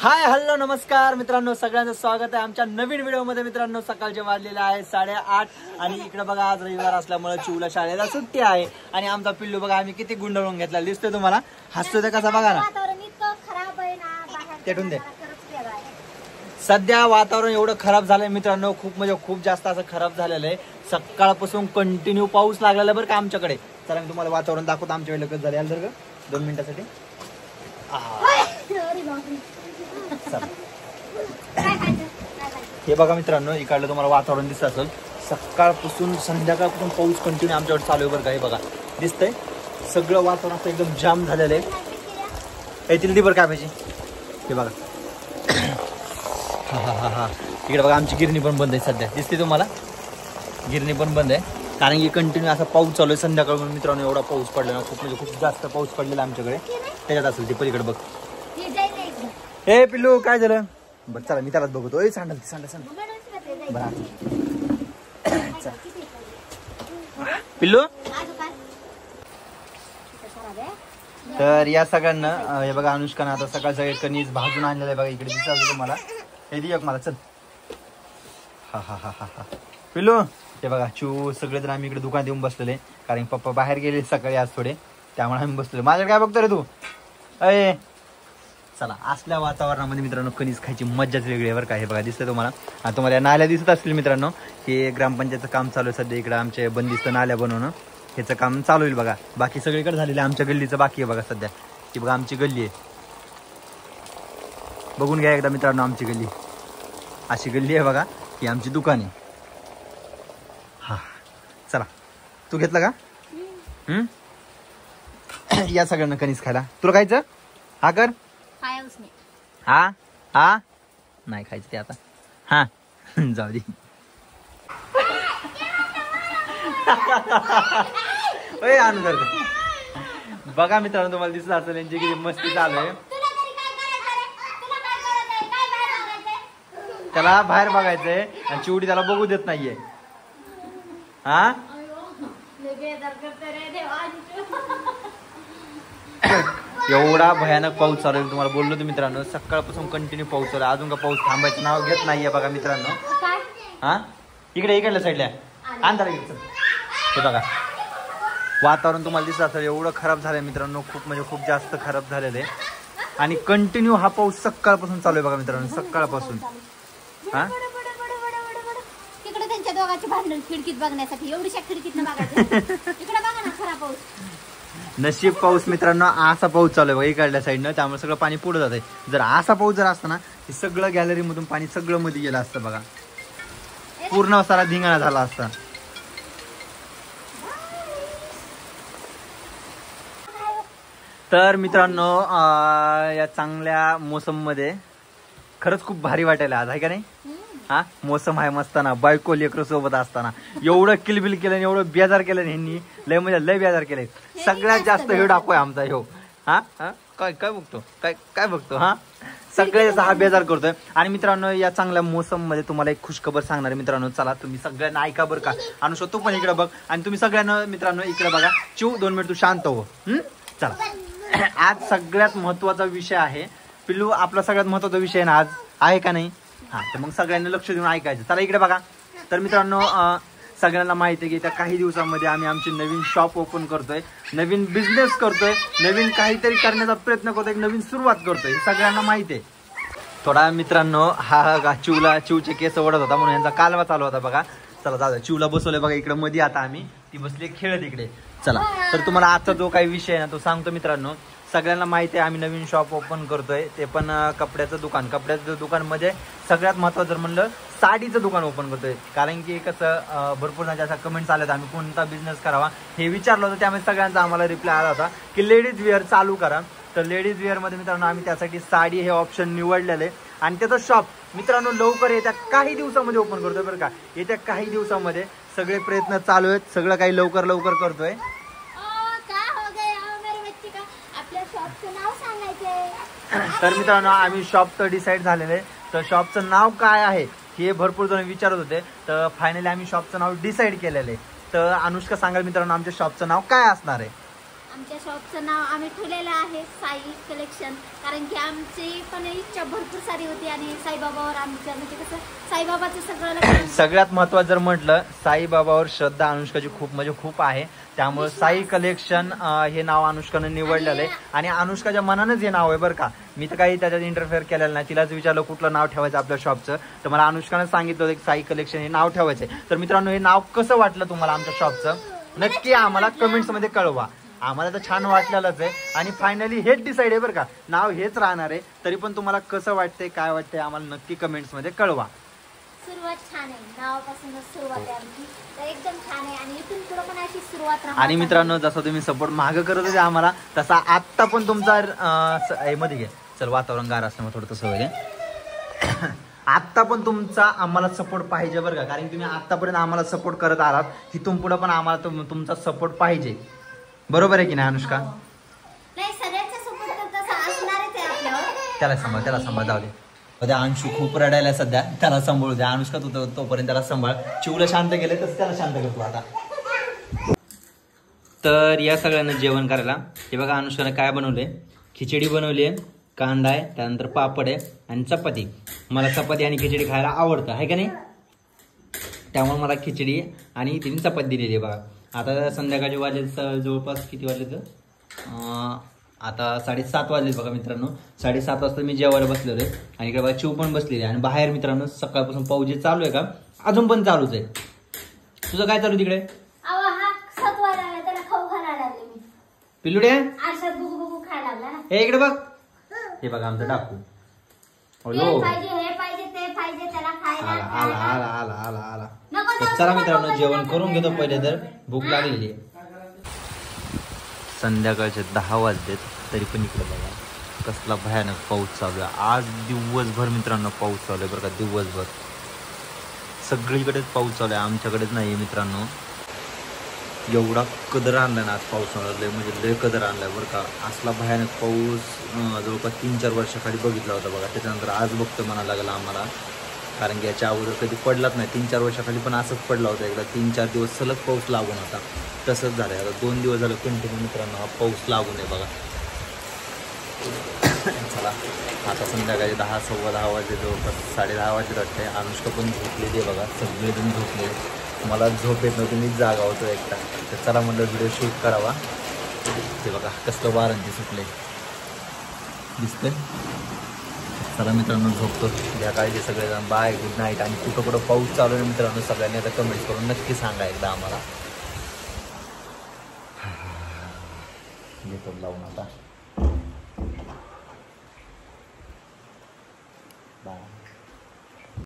Hi hello नमस्कार मित्रांनो, सगळ्यांचं स्वागत आहे आमच्या नवीन व्हिडिओमध्ये। मित्रांनो सकाळचे वाजलेले आहे 8:30 आणि इकडे बघा आज रविवार असल्यामुळे चिवला शाळेला सुट्टी आहे आणि आमचा पिल्लू बघा आम्ही किती गुंडाळून घेतला दिसतोय तुम्हाला, हसतोय कसा बघा ना। तेटून दे, सध्या वातावरण एवढं खराब झालंय मित्रांनो, खूप म्हणजे खूप जास्त असं खराब झालेलं आहे। सकाळपासून कंटिन्यू पाऊस लागलेला आहे बरं का आमच्याकडे। चला मी तुम्हाला वातावरण दाखवतो आमच्या वेळेला कसं झालं जर 2 मिनिटासाठी। हे बघा मित्रांनो, इकडलं तुम्हाला वातावरण दिसत असेल, सकाळपासून संध्याकाळपासून पाऊस कंटिन्यू आमच्याकडे चालू आहे बरं का। हे बघा दिसतंय सगळं वातावरण असं एकदम जाम झालेलं आहे। येतील ती बरं काय पाहिजे हे बघा। हा इकडे बघा आमची गिरणी पण बंद आहे सध्या, दिसते तुम्हाला गिरणी पण बंद आहे कारण की कंटिन्यू असा पाऊस चालू आहे संध्याकाळ। मित्रांनो एवढा पाऊस पडला ना, खूप म्हणजे खूप जास्त पाऊस पडलेला आमच्याकडे। त्याच्यात असेल ती पलीकडे बघ। हे पिल्लू काय झालं बरं, चला मी त्यालाच बघतो। ए सांडल बरं पिल्लू। तर या सगळ्यांना हे बघा अनुष्कानं आता सकाळ सकाळी कणीस भाजून आणलेलं आहे बघा, इकडे दिसत तुम्हाला। हे दे एक मला, चल। हा पिल्लू हे बघा चू सगळे जण आम्ही इकडे दुकानात येऊन बसलेले कारण पप्पा बाहेर गेले सकाळी आज थोडे, त्यामुळे आम्ही बसलेलो। माझ्याकडे काय बघतो रे तू? अय चला, असल्या वातावरणामध्ये मित्रांनो कणीस खायची मज्जाच वेगळी आहे बरं का। हे बघा दिसतंय तुम्हाला, आणि तुम्हाला नाल्या दिसत असतील मित्रांनो। हे ग्रामपंचायतचं काम चालू आहे सध्या, इकडे आमचे बंदिस्त नाल्या बनवणं ह्याचं काम चालू होईल बघा। बाकी सगळीकडे झालेलं आहे, आमच्या गल्लीचं बाकी आहे बघा सध्या। ही बघा आमची गल्ली आहे, बघून घ्या एकदा मित्रांनो आमची गल्ली। अशी गल्ली आहे बघा, ही आमची दुकान आहे। हा चला, तू घेतला का? या सगळ्यांना कणीस खायला। तुला खायचं? हा कर हा हा नाही खायचं ते आता, हा जाऊ दे। बघा मित्रांनो तुम्हाला दिसत असेल यांची किती मस्ती चालू आहे। त्याला बाहेर बघायचंय आणि चिवडी त्याला बघू देत नाहीये। हा एवढा भयानक पाऊस चालू आहे, तुम्हाला बोललो तर मित्रांनो सकाळपासून कंटिन्यू पाऊस चालू आहे। अजून का पाऊस थांबायचं नाव घेत नाहीये बघा मित्रांनो। हा इकडल्या साईडला अंधार हे बघा वातावरण तुम्हाला दिसत असेल, एवढं खराब झालंय मित्रांनो, खूप म्हणजे खूप जास्त खराब झालेलं आहे। आणि कंटिन्यू हा पाऊस सकाळपासून चालू आहे बघा मित्रांनो, सकाळपासून। हा तिकडे त्यांच्या दोघांची भांडण खिडकीत बघण्यासाठी एवढीशा खिडकीतनं बघायचं, इकडे बघा ना खरा पाऊस। नशीब पाऊस मित्रांनो असा पाऊस चालू आहे बघा इकडल्या साईडनं, त्यामुळे सगळं पाणी पुढे जात आहे। जर असा पाऊस जर असता ना, हे सगळं गॅलरी मधून पाणी सगळं मध्ये गेलं असतं बघा, पूर्ण सारा धिंगाणा झाला असता। तर मित्रांनो या चांगल्या मोसम मध्ये खरंच खूप भारी वाटायला आज, आहे का नाही? हा मोसम आहे मस्ताना, बायको लेकरं सोबत असताना एवढं किलबिल केलं, एवढं बेजार केलं ह्यांनी, लय म्हणजे लय बेजार केलंय। सगळ्यात जास्त हे डाको आहे आमचा ह्यो। हा काय काय बघतो, काय बघतो? हा सगळ्यात हा बेजार करतोय। आणि मित्रांनो या चांगल्या मोसम मध्ये तुम्हाला एक खुशखबर सांगणार आहे मित्रांनो, चला तुम्ही सगळ्यांना ऐका बरं का। अनुष्का तू पण इकडे बघ आणि तुम्ही सगळ्यांना मित्रांनो इकडे बघा। चिव 2 मिनिट तू शांत हो। चला आज सगळ्यात महत्वाचा विषय आहे पिल्लू, आपला सगळ्यात महत्वाचा विषय आहे ना आज, आहे का नाही? हा तर मग सगळ्यांनी लक्ष देऊन ऐकायचं। चला इकडे बघा। तर मित्रांनो सगळ्यांना माहिती आहे की त्या काही दिवसांमध्ये आम्ही आमची नवीन शॉप ओपन करतोय, नवीन बिझनेस करतोय, नवीन काहीतरी करण्याचा प्रयत्न करतोय, नवीन सुरुवात करतोय, हे सगळ्यांना माहिती आहे। थोडा मित्रांनो हा चिवचे केस ओढत होता म्हणून यांचा कालवा चालू होता बघा। चला जाऊ द्या, चिवला बसवलंय बघा इकडे मध्ये, आता आम्ही ती बसली खेळत इकडे। चला तर तुम्हाला आजचा जो काही विषय आहे ना तो सांगतो मित्रांनो। सगळ्यांना माहिती आहे आम्ही नवीन शॉप ओपन करतोय, ते पण कपड्याचं दुकान। कपड्याचं दुकान मध्ये सगळ्यात महत्त्वाचं जर म्हणलं साडीचं दुकान ओपन करतोय, कारण की कसं भरपूर जणांच्या अशा कमेंट्स आल्यात आम्ही कोणता बिझनेस करावा हे विचारलं होतं, त्यामुळे सगळ्यांचा आम्हाला रिप्लाय आला होता की लेडीज वेअर चालू करा। तर लेडीज वेअर मध्ये मित्रांनो आम्ही त्यासाठी साडी हे ऑप्शन निवडलेलं आहे आणि त्याचं शॉप मित्रांनो लवकर येत्या काही दिवसामध्ये ओपन करतोय बरं का। येत्या काही दिवसामध्ये सगळे प्रयत्न चालू आहेत, सगळं काही लवकर करतोय। तर मित्रांनो आम्ही शॉप तर डिसाईड झालेलं आहे, तर शॉपचं नाव काय आहे हे भरपूर जण विचारत होते, तर फायनली आम्ही शॉपचं नाव डिसाईड केलेलं आहे। तर अनुष्का सांगाल मित्रांनो आमच्या शॉपचं नाव काय असणार आहे? आमच्या शॉपचं नाव आम्ही ठेवलेलं आहे साई कलेक्शन, कारण की आमची पण इच्छा भरपूर सारी होती आणि साईबाबावर आमच्या म्हणजे कसं साईबाबाचं सगळं लक्ष सगळ्यात महत्वाचं जर म्हटलं साईबाबावर श्रद्धा अनुष्काची खूप म्हणजे खूप आहे, त्यामुळे साई कलेक्शन हे नाव अनुष्कानं निवडलेलं आहे आणि अनुष्काच्या मनानंच हे नाव आहे बरं का. मी तर काही त्याच्यात इंटरफेअर केलेलं नाही. तिलाच विचारलं कुठलं नाव ठेवायचं आपल्या शॉपचं, तर मला अनुष्कानं सांगितलं होतं की साई कलेक्शन हे नाव ठेवायचंय. तर मित्रांनो हे नाव कसं वाटलं तुम्हाला आमच्या शॉपचं नक्की आम्हाला कमेंट्स मध्ये कळवा. आम्हाला तर छान वाटलेलंच आहे आणि फायनली हेच डिसाईड आहे बरं का, नाव हेच राहणार आहे. तरी पण तुम्हाला कसं वाटतंय काय वाटतंय आम्हाला नक्की कमेंट्स मध्ये कळवा. सुरुवात छान आहे, नावापासूनच सुरुवात आहे आमची, तर एकदम छान आहे आणि इथून पुढे पण अशी सुरुवात राहणार. आणि मित्रांनो जसं तुम्ही सपोर्ट मागं करत होते आम्हाला तसा आत्ता पण तुमचा मध्ये घे चल वातावरण गार असल्यामुळे थोडं तसं होईल. आत्ता पण तुमचा आम्हाला सपोर्ट पाहिजे बरं का, कारण तुम्ही आतापर्यंत आम्हाला सपोर्ट करत आलात, तिथून पुढे पण आम्हाला तुमचा सपोर्ट पाहिजे. बरोबर आहे की नाही अनुष्का? नाही सगळ्यांचा सपोर्ट तर तसा असणारच आहे आपल्यावर. त्याला सांभाळ जाऊ दे. उद्या अंशू खूप रडायला सध्या, त्याला सांभाळू द्या. अनुष्का तू तोपर्यंत त्याला सांभाळ. चिवला शांत केलं तसं त्याला शांत करतो आता. तर या सगळ्यांना जेवण करायला हे बघा अनुष्काने काय बनवले, खिचडी बनवली आहे, कांदा आहे, त्यानंतर पापड आहे आणि चपाती. मला चपाती आणि खिचडी खायला आवडतं आहे का नाही, त्यामुळे मला खिचडी आणि तिने चपाती दिलेली आहे बघा. आता संध्याकाळचे वाजले जवळपास किती वाजले तर आता 7:30 वाजले बघा मित्रांनो. 7:30 वाजता मी जेवायला बसलेलो आहे आणि इकडे बघा चिव पण बसलेली आहे आणि बाहेर मित्रांनो सकाळपासून पाऊस जे चालू आहे का अजून पण चालूच आहे. तुझं काय चालू तिकडे? पिल्लुड्या हे इकडे बग, हे बघा आमचं डाकू. आला. चला मित्रांनो जेवण करून घेतो पहिले, तर भूक लागलेली आहे. संध्याकाळचे 10 वाजलेत तरी पण इकडे बघा कसला भयानक पाऊस चालू आहे. आज दिवसभर मित्रांनो पाऊस चालू आहे बरं का, दिवसभर सगळीकडेच पाऊस चालू आहे, आमच्याकडेच नाही मित्रांनो. एवढा कदर आणलाय ना आज पाऊस लय म्हणजे लय कदर आणलाय बरं का. असला भयानक पाऊस जवळपास 3-4 वर्षाखाली बघितला होता बघा. त्याच्यानंतर आज बघतो म्हणायला लागला आम्हाला, कारण की याच्या अगोदर कधी पडलाच नाही. 3-4 वर्षाखाली पण असंच पडला होता एकदा. 3-4 दिवस सलग पाऊस लागून होता, तसंच झालं. आता 2 दिवस झालं कंटिन्यू मित्रांनो हा पाऊस लागून आहे बघा. चला आता संध्याकाळी 10-10:15 वाजले, जवळपास 10:30 वाजले वाटते. अनुष्का पण झोपलेली आहे बघा, सगळेजण झोपले. मला झोप येत नव्हती, मीच जागा होतो एकटा. तर चला म्हटलं व्हिडिओ शूट करावा. ते बघा कसलं वारंटी सुटले दिसतंय. चला मित्रांनो झोपतो. द्या काळजी सगळेजण. Bye, good night. आणि कुठं पाऊस चालू आहे मित्रांनो सगळ्यांनी आता कमेंट करून नक्की सांगा एकदा आम्हाला. घेतो लावून आता. बाय.